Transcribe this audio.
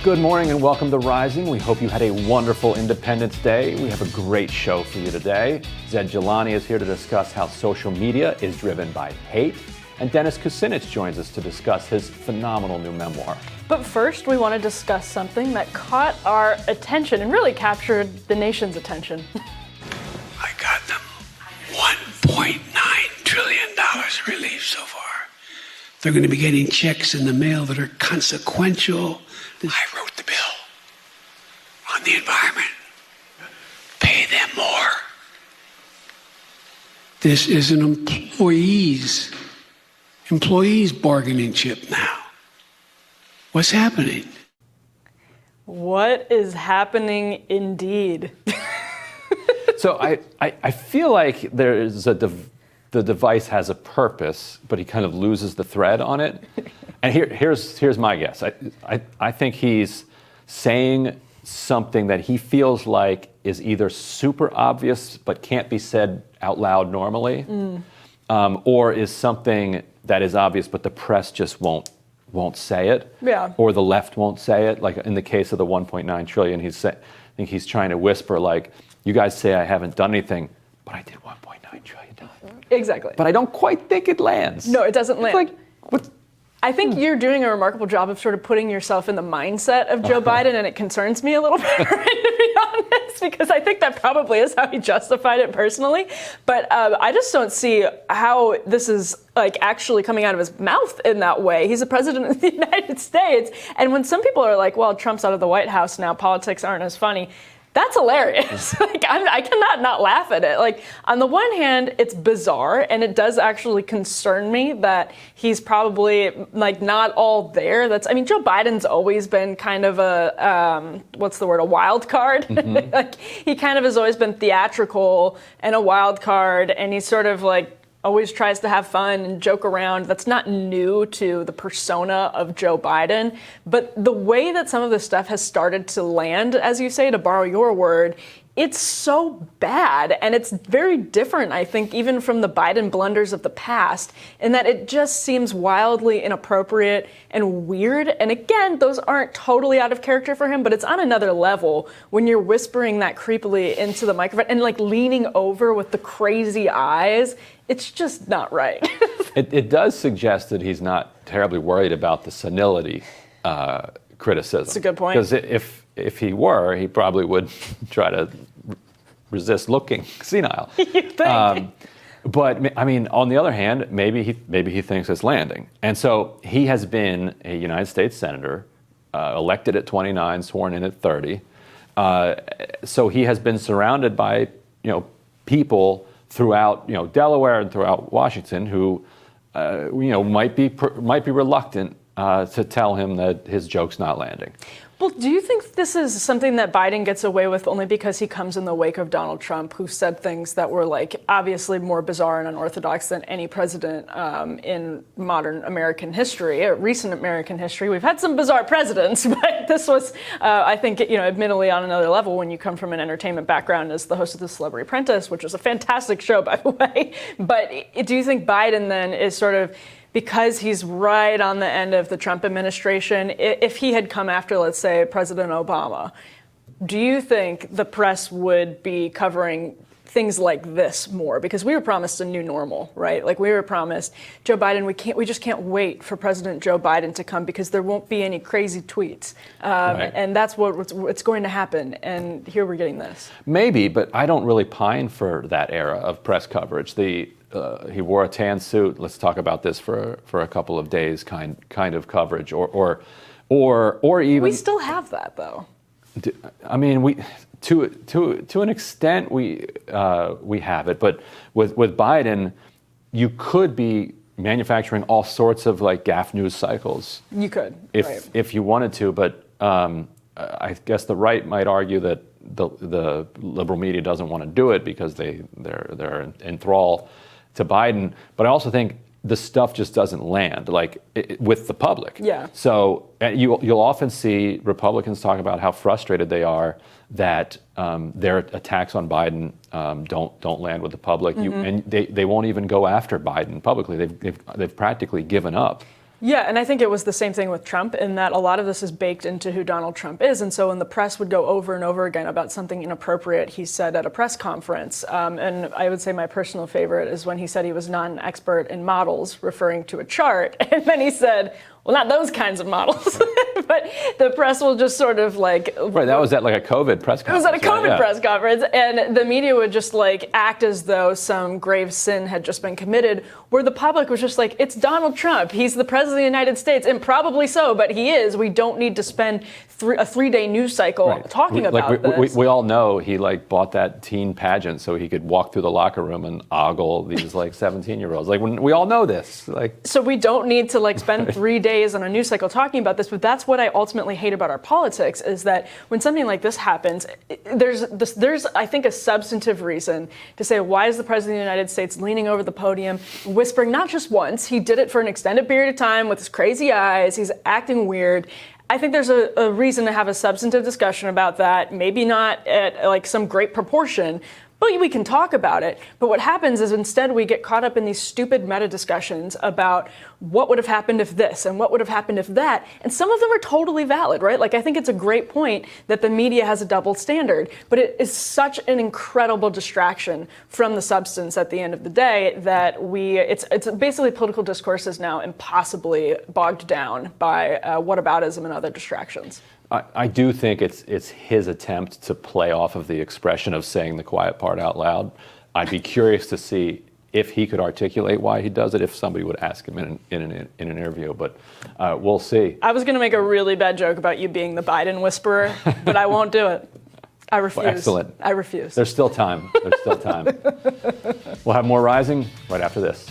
Good morning and welcome to Rising. We hope you had a wonderful Independence Day. We have a great show for you today. Zed Jelani is here to discuss how social media is driven by hate. And Dennis Kucinich joins us to discuss his phenomenal new memoir. But first, we want to discuss something that caught our attention and really captured the nation's attention. I got them $1.9 trillion in relief so far. They're going to be getting checks in the mail that are consequential. I wrote the bill on the environment. Pay them more. This is an employees bargaining chip now. What's happening? What is happening indeed? So I feel like there is the device has a purpose, but he kind of loses the thread on it. And here's my guess. I think he's saying something that he feels like is either super obvious but can't be said out loud normally, or is something that is obvious but the press just won't say it, or the left won't say it. Like in the case of the 1.9 trillion, I think he's trying to whisper like, you guys say I haven't done anything, but I did 1.9 trillion. Exactly. But I don't quite think it lands. No, it doesn't land. Like, what? I think you're doing a remarkable job of sort of putting yourself in the mindset of Joe Biden, and it concerns me a little bit, right, to be honest, because I think that probably is how he justified it personally. But I just don't see how this is like actually coming out of his mouth in that way. He's the president of the United States. And when some people are like, well, Trump's out of the White House now, politics aren't as funny. That's hilarious. Like I cannot not laugh at it. Like on the one hand, it's bizarre, and it does actually concern me that he's probably like not all there. Joe Biden's always been kind of a a wild card. Mm-hmm. Like he kind of has always been theatrical and a wild card, and he's sort of like always tries to have fun and joke around. That's not new to the persona of Joe Biden. But the way that some of this stuff has started to land, as you say, to borrow your word, it's so bad. And it's very different, I think, even from the Biden blunders of the past, in that it just seems wildly inappropriate and weird. And again, those aren't totally out of character for him, but it's on another level when you're whispering that creepily into the microphone and like leaning over with the crazy eyes. It's just not right. It does suggest that he's not terribly worried about the senility criticism. That's a good point. Because if he were, he probably would try to resist looking senile. You think? But I mean, on the other hand, maybe he thinks it's landing. And so he has been a United States senator, elected at 29, sworn in at 30. So he has been surrounded by people throughout Delaware and throughout Washington who might be reluctant to tell him that his joke's not landing. Well, do you think this is something that Biden gets away with only because he comes in the wake of Donald Trump, who said things that were like obviously more bizarre and unorthodox than any president in modern American history, recent American history? We've had some bizarre presidents, but this was, I think, admittedly on another level when you come from an entertainment background as the host of The Celebrity Apprentice, which was a fantastic show, by the way. But do you think Biden then is sort of, because he's right on the end of the Trump administration, if he had come after, let's say, President Obama, do you think the press would be covering things like this more? Because we were promised a new normal, right? Like we were promised, Joe Biden, we just can't wait for President Joe Biden to come because there won't be any crazy tweets. Right. And that's what's going to happen. And here we're getting this. Maybe, but I don't really pine for that era of press coverage. He wore a tan suit. Let's talk about this for a couple of days. Kind of coverage, or even. We still have that, though. I mean, we to an extent we have it, but with Biden, you could be manufacturing all sorts of like gaffe news cycles. You could, if you wanted to, but I guess the right might argue that the liberal media doesn't want to do it because they're enthralled to Biden, but I also think the stuff just doesn't land with the public. Yeah. So you'll often see Republicans talk about how frustrated they are that their attacks on Biden don't land with the public, and they won't even go after Biden publicly. They've practically given up Yeah, and I think it was the same thing with Trump in that a lot of this is baked into who Donald Trump is. And so when the press would go over and over again about something inappropriate he said at a press conference, and I would say my personal favorite is when he said he was not an expert in models, referring to a chart, and then he said, well, not those kinds of models. But the press will just sort of like... Right, that was at like a COVID press conference. It was at a COVID right? press conference, and the media would just like act as though some grave sin had just been committed, where the public was just like, it's Donald Trump. He's the president of the United States, and probably so, but he is. We don't need to spend a 3-day news cycle talking about this. We all know he like bought that teen pageant so he could walk through the locker room and ogle these like 17-year-olds. Like we all know this. Like, so we don't need to like spend 3 days on a news cycle talking about this, but that's what I ultimately hate about our politics is that when something like this happens, there's I think a substantive reason to say, why is the president of the United States leaning over the podium, whispering not just once, he did it for an extended period of time with his crazy eyes, he's acting weird. I think there's a reason to have a substantive discussion about that, maybe not at like some great proportion, but we can talk about it. But what happens is instead we get caught up in these stupid meta discussions about what would have happened if this and what would have happened if that. And some of them are totally valid, right? Like I think it's a great point that the media has a double standard, but it is such an incredible distraction from the substance at the end of the day that it's basically political discourse is now impossibly bogged down by whataboutism and other distractions. I do think it's his attempt to play off of the expression of saying the quiet part out loud. I'd be curious to see if he could articulate why he does it, if somebody would ask him in an interview, but we'll see. I was going to make a really bad joke about you being the Biden whisperer, but I won't do it. I refuse. Well, excellent. I refuse. There's still time. We'll have more Rising right after this.